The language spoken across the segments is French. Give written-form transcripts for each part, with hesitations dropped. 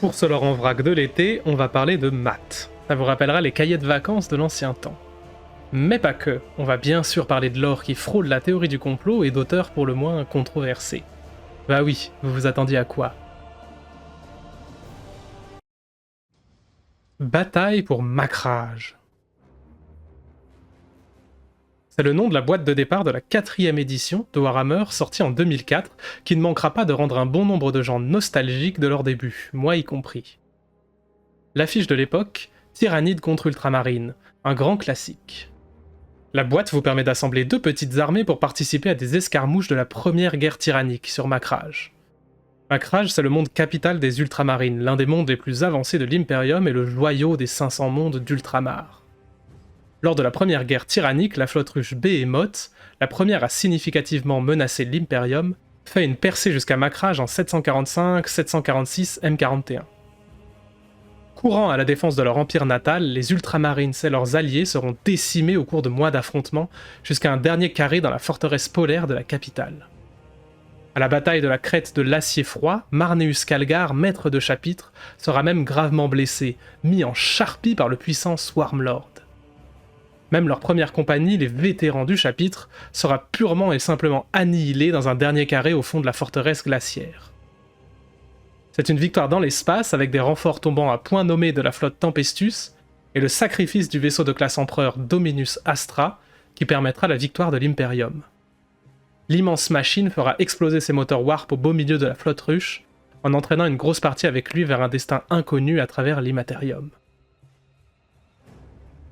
Pour ce Laurent Vrac de l'été, on va parler de maths. Ça vous rappellera les cahiers de vacances de l'ancien temps. Mais pas que, on va bien sûr parler de lore qui frôle la théorie du complot et d'auteurs pour le moins controversés. Bah oui, vous vous attendiez à quoi? Bataille pour Macrage. C'est le nom de la boîte de départ de la 4ème édition de Warhammer sortie en 2004, qui ne manquera pas de rendre un bon nombre de gens nostalgiques de leur début, moi y compris. L'affiche de l'époque, Tyrannide contre Ultramarine, un grand classique. La boîte vous permet d'assembler 2 petites armées pour participer à des escarmouches de la première guerre tyrannique sur Macrage. Macrage, c'est le monde capital des Ultramarines, l'un des mondes les plus avancés de l'Imperium et le joyau des 500 mondes d'Ultramar. Lors de la première guerre tyrannique, la flotte russe Behemoth, la première à significativement menacer l'Imperium, fait une percée jusqu'à Macrage en 745-746 M41. Courant à la défense de leur empire natal, les Ultramarines et leurs alliés seront décimés au cours de mois d'affrontements jusqu'à un dernier carré dans la forteresse polaire de la capitale. À la bataille de la crête de l'Acier Froid, Marneus Calgar, maître de chapitre, sera même gravement blessé, mis en charpie par le puissant Swarmlord. Même leur première compagnie, les vétérans du chapitre, sera purement et simplement annihilée dans un dernier carré au fond de la forteresse glaciaire. C'est une victoire dans l'espace avec des renforts tombant à point nommé de la flotte Tempestus et le sacrifice du vaisseau de classe empereur Dominus Astra qui permettra la victoire de l'Imperium. L'immense machine fera exploser ses moteurs warp au beau milieu de la flotte russe en entraînant une grosse partie avec lui vers un destin inconnu à travers l'Immaterium.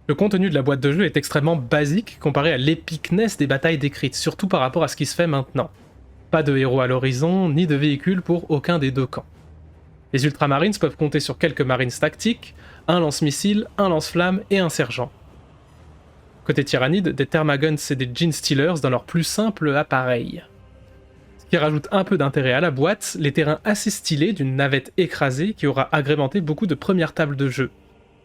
Le contenu de la boîte de jeu est extrêmement basique comparé à l'épicness des batailles décrites, surtout par rapport à ce qui se fait maintenant. Pas de héros à l'horizon, ni de véhicules pour aucun des 2 camps. Les Ultramarines peuvent compter sur quelques marines tactiques, un lance-missile, un lance-flamme et un sergent. Côté Tyrannide, des Thermaguns et des Genestealers dans leur plus simple appareil. Ce qui rajoute un peu d'intérêt à la boîte, les terrains assez stylés d'une navette écrasée qui aura agrémenté beaucoup de premières tables de jeu.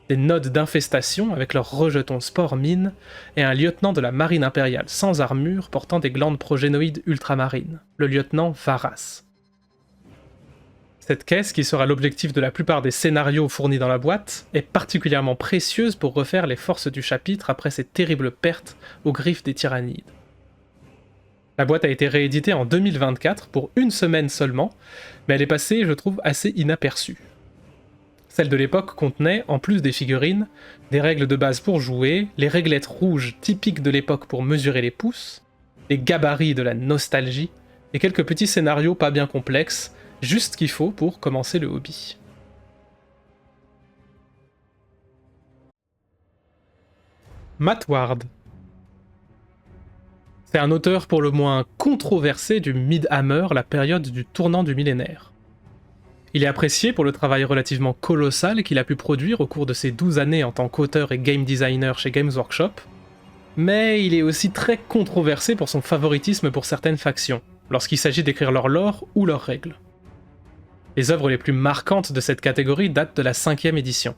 Des nodes d'infestation avec leurs rejetons spore mines, et un lieutenant de la marine impériale sans armure portant des glandes progénoïdes ultramarines, le lieutenant Varas. Cette caisse, qui sera l'objectif de la plupart des scénarios fournis dans la boîte, est particulièrement précieuse pour refaire les forces du chapitre après ces terribles pertes aux griffes des tyrannides. La boîte a été rééditée en 2024 pour 1 semaine seulement, mais elle est passée, je trouve, assez inaperçue. Celle de l'époque contenait, en plus des figurines, des règles de base pour jouer, les réglettes rouges typiques de l'époque pour mesurer les pouces, les gabarits de la nostalgie, et quelques petits scénarios pas bien complexes, juste ce qu'il faut pour commencer le hobby. Matt Ward. C'est un auteur pour le moins controversé du Mid-Hammer, la période du tournant du millénaire. Il est apprécié pour le travail relativement colossal qu'il a pu produire au cours de ses 12 années en tant qu'auteur et game designer chez Games Workshop, mais il est aussi très controversé pour son favoritisme pour certaines factions, lorsqu'il s'agit d'écrire leur lore ou leurs règles. Les œuvres les plus marquantes de cette catégorie datent de la 5ème édition.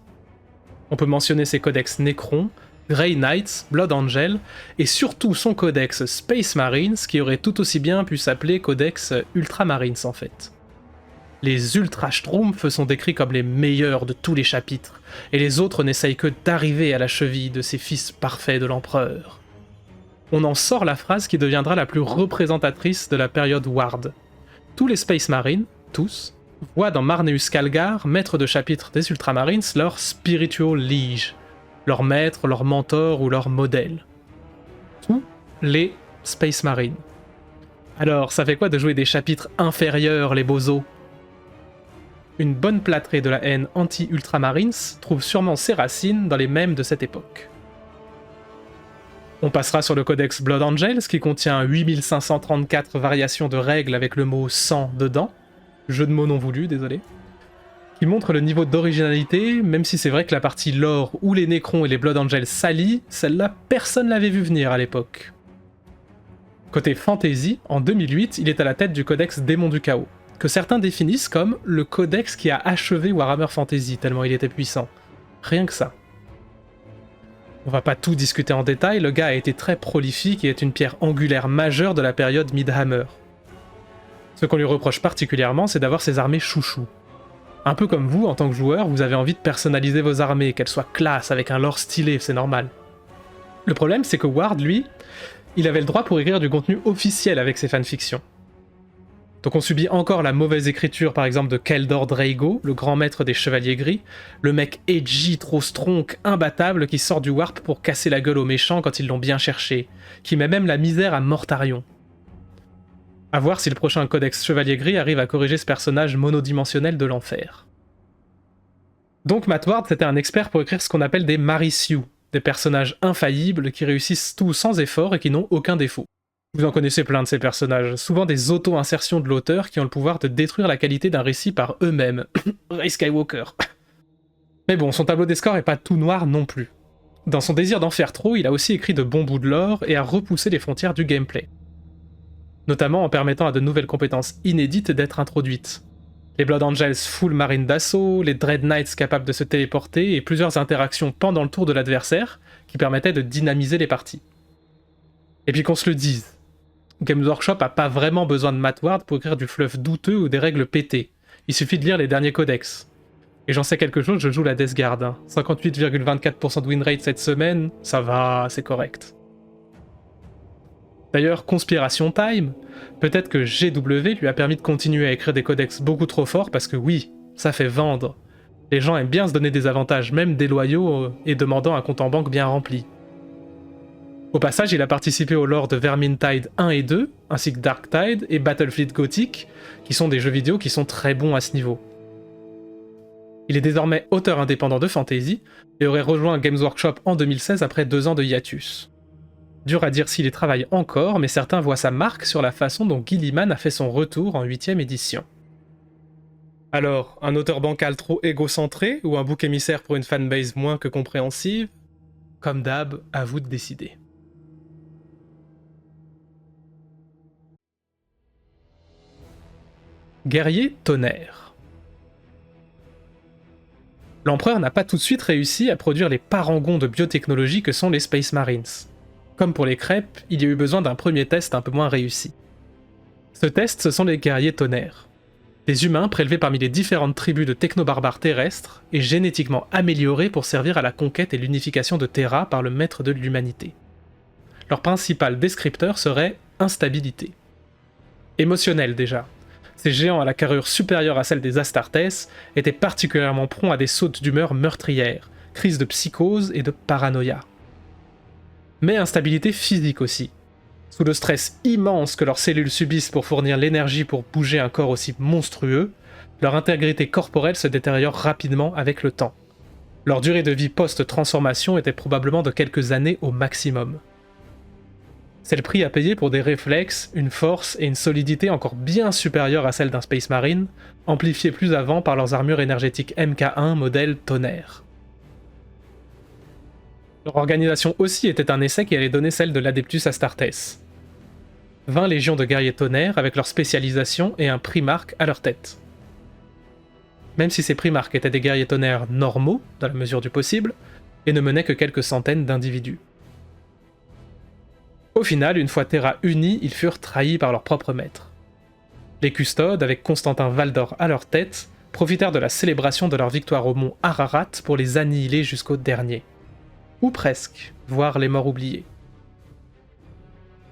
On peut mentionner ses codex Necron, Grey Knights, Blood Angel, et surtout son codex Space Marines, qui aurait tout aussi bien pu s'appeler codex Ultramarines en fait. Les Ultra Schtroumpfs sont décrits comme les meilleurs de tous les chapitres, et les autres n'essayent que d'arriver à la cheville de ces fils parfaits de l'empereur. On en sort la phrase qui deviendra la plus représentatrice de la période Ward. Tous les Space Marines, tous, voient dans Marneus Calgar, maître de chapitre des Ultramarines, leur spiritual liege, leur maître, leur mentor ou leur modèle. Tous les Space Marines. Alors, ça fait quoi de jouer des chapitres inférieurs, les bozos ? Une bonne plâtrée de la haine anti-Ultramarines trouve sûrement ses racines dans les mèmes de cette époque. On passera sur le codex Blood Angels qui contient 8534 variations de règles avec le mot sang dedans, jeu de mots non voulu, désolé, qui montre le niveau d'originalité, même si c'est vrai que la partie lore où les Necrons et les Blood Angels s'allient, celle-là personne l'avait vu venir à l'époque. Côté fantasy, en 2008, il est à la tête du codex Démon du Chaos, que certains définissent comme le codex qui a achevé Warhammer Fantasy, tellement il était puissant. Rien que ça. On va pas tout discuter en détail, le gars a été très prolifique et est une pierre angulaire majeure de la période Mid-Hammer. Ce qu'on lui reproche particulièrement, c'est d'avoir ses armées chouchous. Un peu comme vous, en tant que joueur, vous avez envie de personnaliser vos armées, qu'elles soient classe, avec un lore stylé, c'est normal. Le problème, c'est que Ward, lui, il avait le droit pour écrire du contenu officiel avec ses fanfictions. Donc on subit encore la mauvaise écriture par exemple de Keldor Draigo, le grand maître des Chevaliers Gris, le mec edgy, trop stronk, imbattable qui sort du warp pour casser la gueule aux méchants quand ils l'ont bien cherché, qui met même la misère à Mortarion. A voir si le prochain codex Chevalier Gris arrive à corriger ce personnage monodimensionnel de l'enfer. Donc Matt Ward c'était un expert pour écrire ce qu'on appelle des Marisiu, des personnages infaillibles qui réussissent tout sans effort et qui n'ont aucun défaut. Vous en connaissez plein de ces personnages, souvent des auto-insertions de l'auteur qui ont le pouvoir de détruire la qualité d'un récit par eux-mêmes. Rey Skywalker. Mais bon, son tableau des scores est pas tout noir non plus. Dans son désir d'en faire trop, il a aussi écrit de bons bouts de lore et a repoussé les frontières du gameplay. Notamment en permettant à de nouvelles compétences inédites d'être introduites. Les Blood Angels full marine d'assaut, les Dread Knights capables de se téléporter et plusieurs interactions pendant le tour de l'adversaire qui permettaient de dynamiser les parties. Et puis qu'on se le dise, Games Workshop a pas vraiment besoin de Matt Ward pour écrire du fluff douteux ou des règles pétées. Il suffit de lire les derniers codex. Et j'en sais quelque chose, je joue la Death Guard. 58,24% de win rate cette semaine, ça va, c'est correct. D'ailleurs, Conspiration Time, peut-être que GW lui a permis de continuer à écrire des codex beaucoup trop forts parce que oui, ça fait vendre. Les gens aiment bien se donner des avantages, même déloyaux et demandant un compte en banque bien rempli. Au passage, il a participé au lore de Vermintide 1 et 2, ainsi que Darktide et Battlefleet Gothic, qui sont des jeux vidéo qui sont très bons à ce niveau. Il est désormais auteur indépendant de fantasy, et aurait rejoint Games Workshop en 2016 après 2 ans de hiatus. Dur à dire s'il y travaille encore, mais certains voient sa marque sur la façon dont Guilliman a fait son retour en 8ème édition. Alors, un auteur bancal trop égocentré, ou un bouc émissaire pour une fanbase moins que compréhensive? Comme d'hab, à vous de décider. Guerrier tonnerre. L'empereur n'a pas tout de suite réussi à produire les parangons de biotechnologie que sont les Space Marines. Comme pour les crêpes, il y a eu besoin d'un premier test un peu moins réussi. Ce test, ce sont les guerriers tonnerre. Des humains prélevés parmi les différentes tribus de technobarbares terrestres et génétiquement améliorés pour servir à la conquête et l'unification de Terra par le maître de l'humanité. Leur principal descripteur serait instabilité. Émotionnel déjà. Ces géants à la carrure supérieure à celle des Astartes étaient particulièrement prompts à des sautes d'humeur meurtrières, crises de psychose et de paranoïa. Mais instabilité physique aussi. Sous le stress immense que leurs cellules subissent pour fournir l'énergie pour bouger un corps aussi monstrueux, leur intégrité corporelle se détériore rapidement avec le temps. Leur durée de vie post-transformation était probablement de quelques années au maximum. C'est le prix à payer pour des réflexes, une force et une solidité encore bien supérieures à celles d'un Space Marine, amplifiées plus avant par leurs armures énergétiques MK1 modèle Tonnerre. Leur organisation aussi était un essai qui allait donner celle de l'Adeptus Astartes. 20 légions de guerriers Tonnerre avec leur spécialisation et un primarque à leur tête. Même si ces primarques étaient des guerriers Tonnerre normaux, dans la mesure du possible, et ne menaient que quelques centaines d'individus. Au final, une fois Terra unie, ils furent trahis par leur propre maître. Les custodes, avec Constantin Valdor à leur tête, profitèrent de la célébration de leur victoire au mont Ararat pour les annihiler jusqu'au dernier. Ou presque, voire les morts oubliés.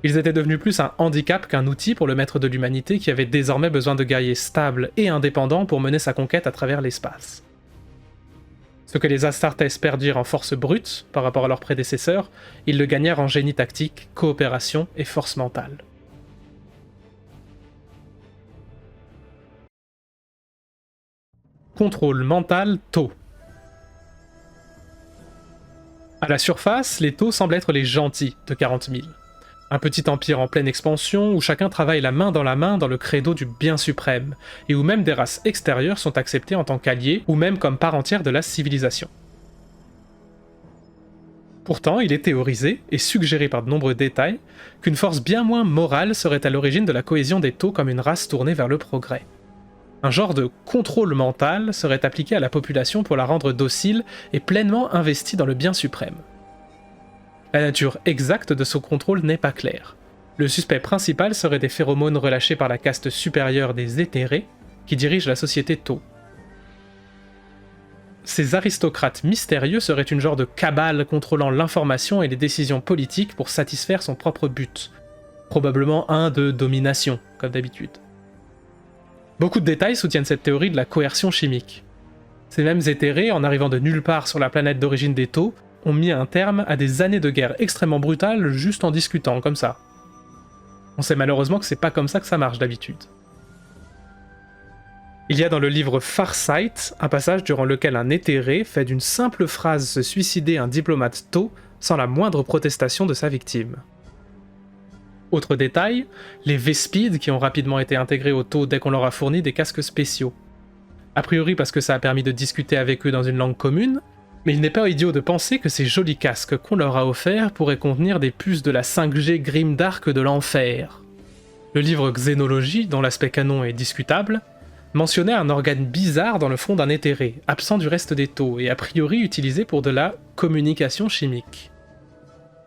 Ils étaient devenus plus un handicap qu'un outil pour le maître de l'humanité qui avait désormais besoin de guerriers stables et indépendants pour mener sa conquête à travers l'espace. Ce que les Astartes perdirent en force brute par rapport à leurs prédécesseurs, ils le gagnèrent en génie tactique, coopération et force mentale. Contrôle mental Tau. À la surface, les Tau semblent être les gentils de 40 000. Un petit empire en pleine expansion où chacun travaille la main dans le credo du bien suprême, et où même des races extérieures sont acceptées en tant qu'alliés ou même comme part entière de la civilisation. Pourtant, il est théorisé, et suggéré par de nombreux détails, qu'une force bien moins morale serait à l'origine de la cohésion des Tau comme une race tournée vers le progrès. Un genre de contrôle mental serait appliqué à la population pour la rendre docile et pleinement investie dans le bien suprême. La nature exacte de ce contrôle n'est pas claire. Le suspect principal serait des phéromones relâchés par la caste supérieure des éthérés, qui dirigent la société Tau. ces aristocrates mystérieux seraient une genre de cabale contrôlant l'information et les décisions politiques pour satisfaire son propre but. Probablement un de domination, comme d'habitude. Beaucoup de détails soutiennent cette théorie de la coercion chimique. Ces mêmes éthérés, en arrivant de nulle part sur la planète d'origine des taux, ont mis un terme à des années de guerre extrêmement brutales juste en discutant, comme ça. On sait malheureusement que c'est pas comme ça que ça marche d'habitude. Il y a dans le livre Farsight un passage durant lequel un éthéré fait d'une simple phrase se suicider un diplomate tau sans la moindre protestation de sa victime. Autre détail, les Vespides qui ont rapidement été intégrés au taux dès qu'on leur a fourni des casques spéciaux. A priori parce que ça a permis de discuter avec eux dans une langue commune, mais il n'est pas idiot de penser que ces jolis casques qu'on leur a offerts pourraient contenir des puces de la 5G Grimdark de l'enfer. Le livre Xénologie, dont l'aspect canon est discutable, mentionnait un organe bizarre dans le front d'un éthéré, absent du reste des taux et a priori utilisé pour de la communication chimique.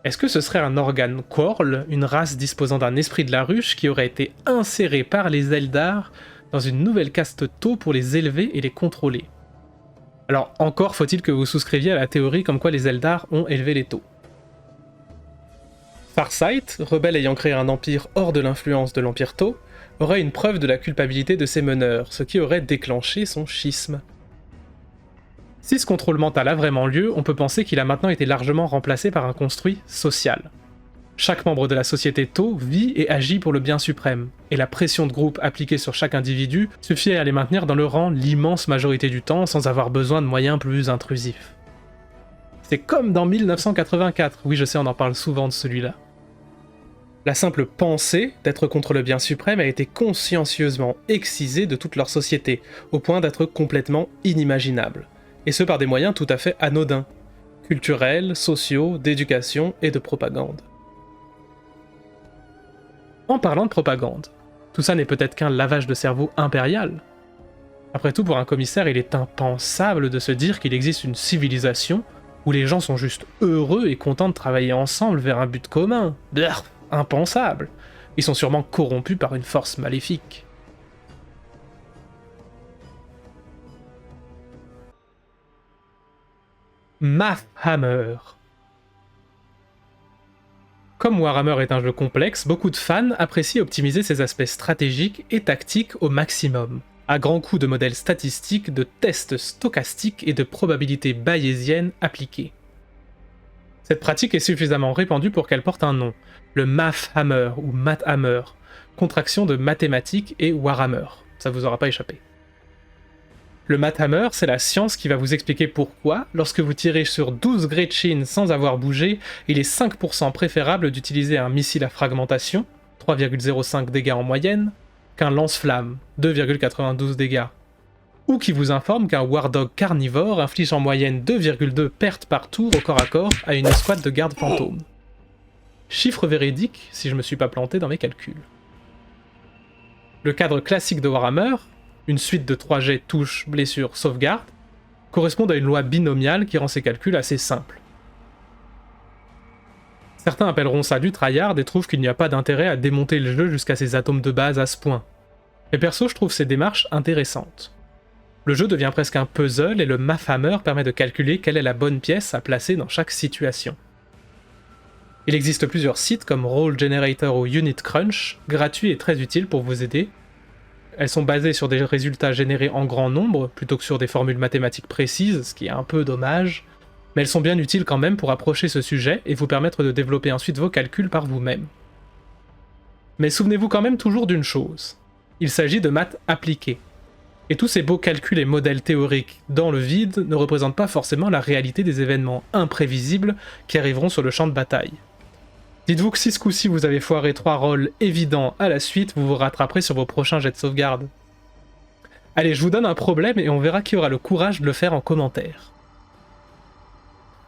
Est-ce que ce serait un organe Quorl, une race disposant d'un esprit de la ruche qui aurait été inséré par les Eldar dans une nouvelle caste tau pour les élever et les contrôler? Alors encore faut-il que vous souscriviez à la théorie comme quoi les Eldar ont élevé les taux. Farsight, rebelle ayant créé un empire hors de l'influence de l'empire tau, aurait une preuve de la culpabilité de ses meneurs, ce qui aurait déclenché son schisme. Si ce contrôle mental a vraiment lieu, on peut penser qu'il a maintenant été largement remplacé par un construit social. Chaque membre de la société tau vit et agit pour le bien suprême, et la pression de groupe appliquée sur chaque individu suffit à les maintenir dans le rang l'immense majorité du temps sans avoir besoin de moyens plus intrusifs. C'est comme dans 1984, oui je sais on en parle souvent de celui-là. La simple pensée d'être contre le bien suprême a été consciencieusement excisée de toute leur société, au point d'être complètement inimaginable. Et ce par des moyens tout à fait anodins, culturels, sociaux, d'éducation et de propagande. En parlant de propagande, tout ça n'est peut-être qu'un lavage de cerveau impérial. Après tout, pour un commissaire, il est impensable de se dire qu'il existe une civilisation où les gens sont juste heureux et contents de travailler ensemble vers un but commun. Brrr, impensable. Ils sont sûrement corrompus par une force maléfique. Mathhammer. Comme Warhammer est un jeu complexe, beaucoup de fans apprécient optimiser ses aspects stratégiques et tactiques au maximum, à grands coups de modèles statistiques, de tests stochastiques et de probabilités bayésiennes appliquées. Cette pratique est suffisamment répandue pour qu'elle porte un nom, le Mathhammer ou Mathhammer, contraction de mathématiques et Warhammer, ça vous aura pas échappé. Le Mathhammer, c'est la science qui va vous expliquer pourquoi, lorsque vous tirez sur 12 Gretchin sans avoir bougé, il est 5% préférable d'utiliser un missile à fragmentation, 3,05 dégâts en moyenne, qu'un lance-flamme, 2,92 dégâts. Ou qui vous informe qu'un Wardog carnivore inflige en moyenne 2,2 pertes par tour au corps à corps à une escouade de gardes fantômes. Chiffre véridique, si je me suis pas planté dans mes calculs. Le cadre classique de Warhammer, une suite de 3 jets touche, blessure, sauvegarde, correspondent à une loi binomiale qui rend ces calculs assez simples. Certains appelleront ça du tryhard et trouvent qu'il n'y a pas d'intérêt à démonter le jeu jusqu'à ses atomes de base à ce point. Mais perso, je trouve ces démarches intéressantes. Le jeu devient presque un puzzle et le Mathhammer permet de calculer quelle est la bonne pièce à placer dans chaque situation. Il existe plusieurs sites comme Roll Generator ou Unit Crunch, gratuits et très utiles pour vous aider. Elles sont basées sur des résultats générés en grand nombre, plutôt que sur des formules mathématiques précises, ce qui est un peu dommage, mais elles sont bien utiles quand même pour approcher ce sujet et vous permettre de développer ensuite vos calculs par vous-même. Mais souvenez-vous quand même toujours d'une chose, il s'agit de maths appliquées. Et tous ces beaux calculs et modèles théoriques dans le vide ne représentent pas forcément la réalité des événements imprévisibles qui arriveront sur le champ de bataille. Dites-vous que si ce coup-ci vous avez foiré 3 rolls évidents à la suite, vous vous rattraperez sur vos prochains jets de sauvegarde. Allez, je vous donne un problème et on verra qui aura le courage de le faire en commentaire.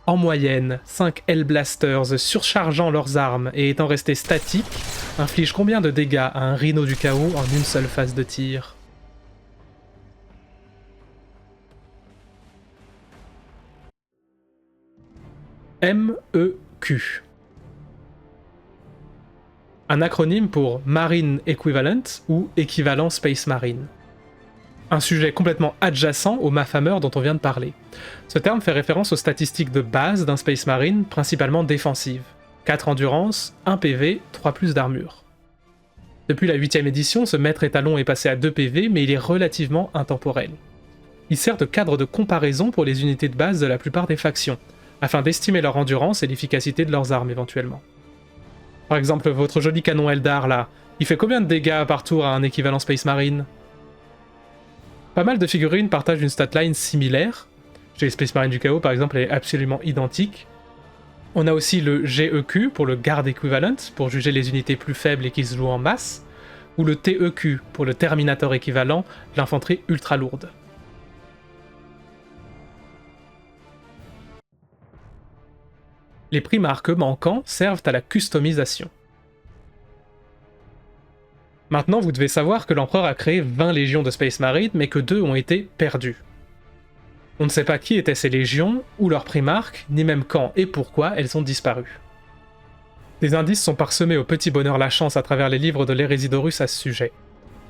En moyenne, 5 Hellblasters surchargeant leurs armes et étant restés statiques, infligent combien de dégâts à un Rhino du chaos en une seule phase de tir ? MEQ. Un acronyme pour Marine Equivalent ou équivalent Space Marine. Un sujet complètement adjacent au Mafhammer dont on vient de parler. Ce terme fait référence aux statistiques de base d'un Space Marine, principalement défensives. 4 endurance, 1 PV, 3 plus d'armure. Depuis la 8ème édition, ce maître étalon est passé à 2 PV, mais il est relativement intemporel. Il sert de cadre de comparaison pour les unités de base de la plupart des factions, afin d'estimer leur endurance et l'efficacité de leurs armes éventuellement. Par exemple, votre joli canon Eldar là, il fait combien de dégâts par tour à un équivalent Space Marine? Pas mal de figurines partagent une statline similaire. Chez les Space Marine du Chaos par exemple, elle est absolument identique. On a aussi le GEQ pour le Guard Equivalent, pour juger les unités plus faibles et qui se jouent en masse, ou le TEQ pour le Terminator équivalent, l'infanterie ultra lourde. Les primarques manquants servent à la customisation. Maintenant, vous devez savoir que l'empereur a créé 20 légions de Space Marine, mais que 2 ont été perdues. On ne sait pas qui étaient ces légions, ou leurs primarques, ni même quand et pourquoi elles ont disparu. Des indices sont parsemés au petit bonheur la chance à travers les livres de l'Hérésidorus à ce sujet.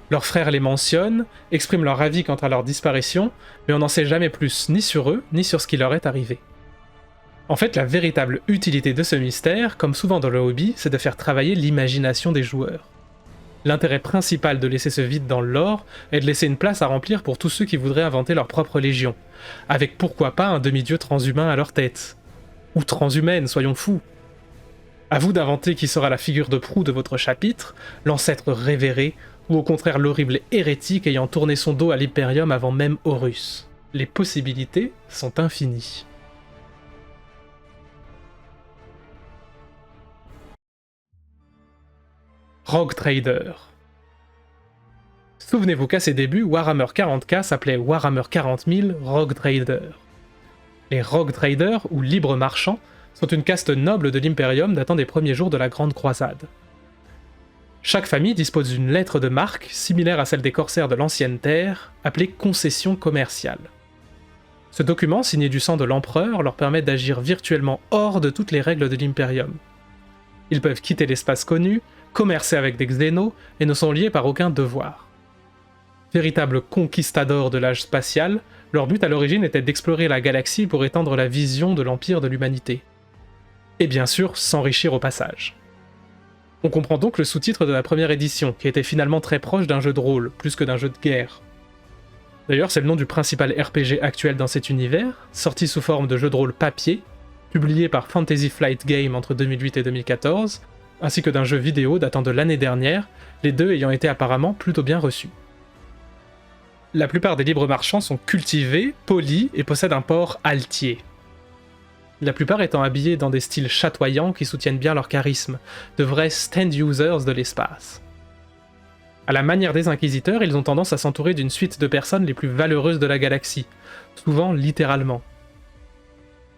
Leurs frères les mentionnent, expriment leur avis quant à leur disparition, mais on n'en sait jamais plus ni sur eux, ni sur ce qui leur est arrivé. En fait, la véritable utilité de ce mystère, comme souvent dans le hobby, c'est de faire travailler l'imagination des joueurs. L'intérêt principal de laisser ce vide dans le lore est de laisser une place à remplir pour tous ceux qui voudraient inventer leur propre légion, avec pourquoi pas un demi-dieu transhumain à leur tête. Ou transhumaine, soyons fous. À vous d'inventer qui sera la figure de proue de votre chapitre, l'ancêtre révéré, ou au contraire l'horrible hérétique ayant tourné son dos à l'Hyperium avant même Horus. Les possibilités sont infinies. Rogue Trader. Souvenez-vous qu'à ses débuts, Warhammer 40K s'appelait Warhammer 40 000 Rogue Trader. Les Rogue Traders, ou libres marchands, sont une caste noble de l'Imperium datant des premiers jours de la Grande Croisade. Chaque famille dispose d'une lettre de marque, similaire à celle des corsaires de l'Ancienne Terre, appelée concession commerciale. Ce document, signé du sang de l'empereur, leur permet d'agir virtuellement hors de toutes les règles de l'Imperium. Ils peuvent quitter l'espace connu, commercer avec des xénos, et ne sont liés par aucun devoir. Véritables conquistadors de l'âge spatial, leur but à l'origine était d'explorer la galaxie pour étendre la vision de l'empire de l'humanité. Et bien sûr, s'enrichir au passage. On comprend donc le sous-titre de la première édition, qui était finalement très proche d'un jeu de rôle, plus que d'un jeu de guerre. D'ailleurs, c'est le nom du principal RPG actuel dans cet univers, sorti sous forme de jeu de rôle papier, publié par Fantasy Flight Games entre 2008 et 2014, ainsi que d'un jeu vidéo datant de l'année dernière, les deux ayant été apparemment plutôt bien reçus. La plupart des libres marchands sont cultivés, polis et possèdent un port altier. La plupart étant habillés dans des styles chatoyants qui soutiennent bien leur charisme, de vrais stand-users de l'espace. À la manière des inquisiteurs, ils ont tendance à s'entourer d'une suite de personnes les plus valeureuses de la galaxie, souvent littéralement.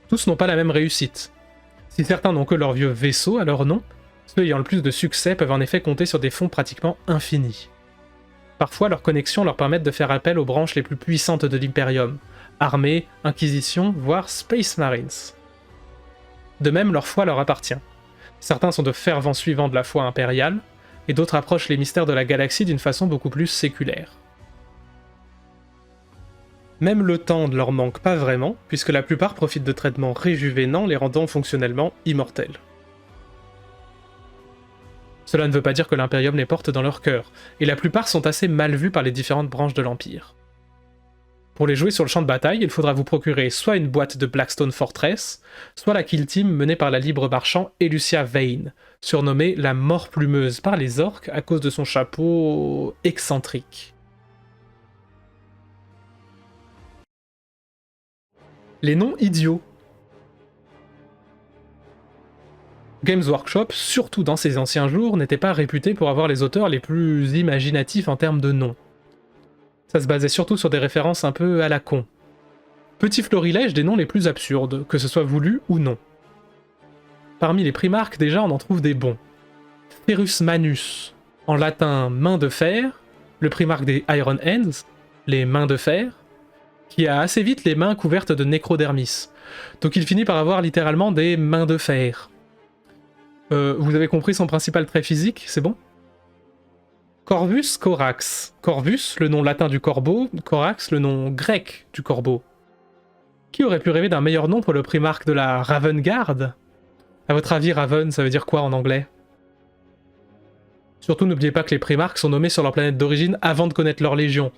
Tous n'ont pas la même réussite. Si certains n'ont que leur vieux vaisseau à leur nom, ceux ayant le plus de succès peuvent en effet compter sur des fonds pratiquement infinis. Parfois, leurs connexions leur permettent de faire appel aux branches les plus puissantes de l'Imperium, armée, inquisition, voire Space Marines. De même, leur foi leur appartient. Certains sont de fervents suivants de la foi impériale, et d'autres approchent les mystères de la galaxie d'une façon beaucoup plus séculaire. Même le temps ne leur manque pas vraiment, puisque la plupart profitent de traitements réjuvénants les rendant fonctionnellement immortels. Cela ne veut pas dire que l'Imperium les porte dans leur cœur, et la plupart sont assez mal vus par les différentes branches de l'Empire. Pour les jouer sur le champ de bataille, il faudra vous procurer soit une boîte de Blackstone Fortress, soit la kill team menée par la libre marchand Elucia Vane, surnommée la mort plumeuse par les orques à cause de son chapeau excentrique. Les noms idiots. Games Workshop, surtout dans ses anciens jours, n'était pas réputé pour avoir les auteurs les plus imaginatifs en termes de noms. Ça se basait surtout sur des références un peu à la con. Petit florilège des noms les plus absurdes, que ce soit voulu ou non. Parmi les primarques, déjà, on en trouve des bons. Ferus Manus, en latin main de fer, le primarque des Iron Hands, les mains de fer, qui a assez vite les mains couvertes de nécrodermis. Donc il finit par avoir littéralement des mains de fer. Vous avez compris son principal trait physique, c'est bon ? Corvus Corax. Corvus, le nom latin du corbeau, Corax, le nom grec du corbeau. Qui aurait pu rêver d'un meilleur nom pour le primarque de la Ravengard? À votre avis, Raven, ça veut dire quoi en anglais? Surtout, n'oubliez pas que les primarques sont nommés sur leur planète d'origine avant de connaître leur légion.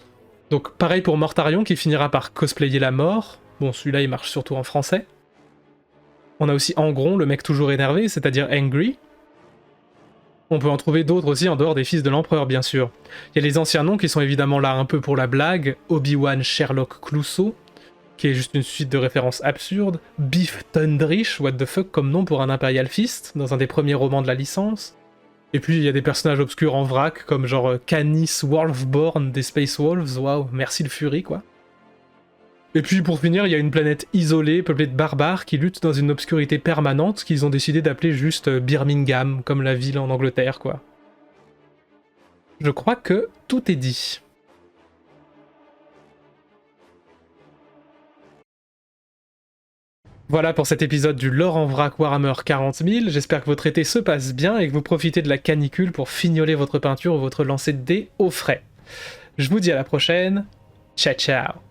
Donc pareil pour Mortarion qui finira par cosplayer la mort. Bon, celui-là il marche surtout en français. On a aussi Angron, le mec toujours énervé, c'est-à-dire Angry. On peut en trouver d'autres aussi en dehors des fils de l'empereur, bien sûr. Il y a les anciens noms qui sont évidemment là un peu pour la blague. Obi-Wan Sherlock Clouseau, qui est juste une suite de références absurdes. Beef Thundrich, what the fuck comme nom pour un Imperial Fist, dans un des premiers romans de la licence. Et puis il y a des personnages obscurs en vrac, comme genre Canis Wolfborn des Space Wolves, waouh, merci le Fury quoi. Et puis pour finir, il y a une planète isolée, peuplée de barbares, qui luttent dans une obscurité permanente, qu'ils ont décidé d'appeler juste Birmingham, comme la ville en Angleterre quoi. Je crois que tout est dit. Voilà pour cet épisode du lore en vrac Warhammer 40 000, j'espère que votre été se passe bien et que vous profitez de la canicule pour fignoler votre peinture ou votre lancer de dés au frais. Je vous dis à la prochaine, ciao ciao.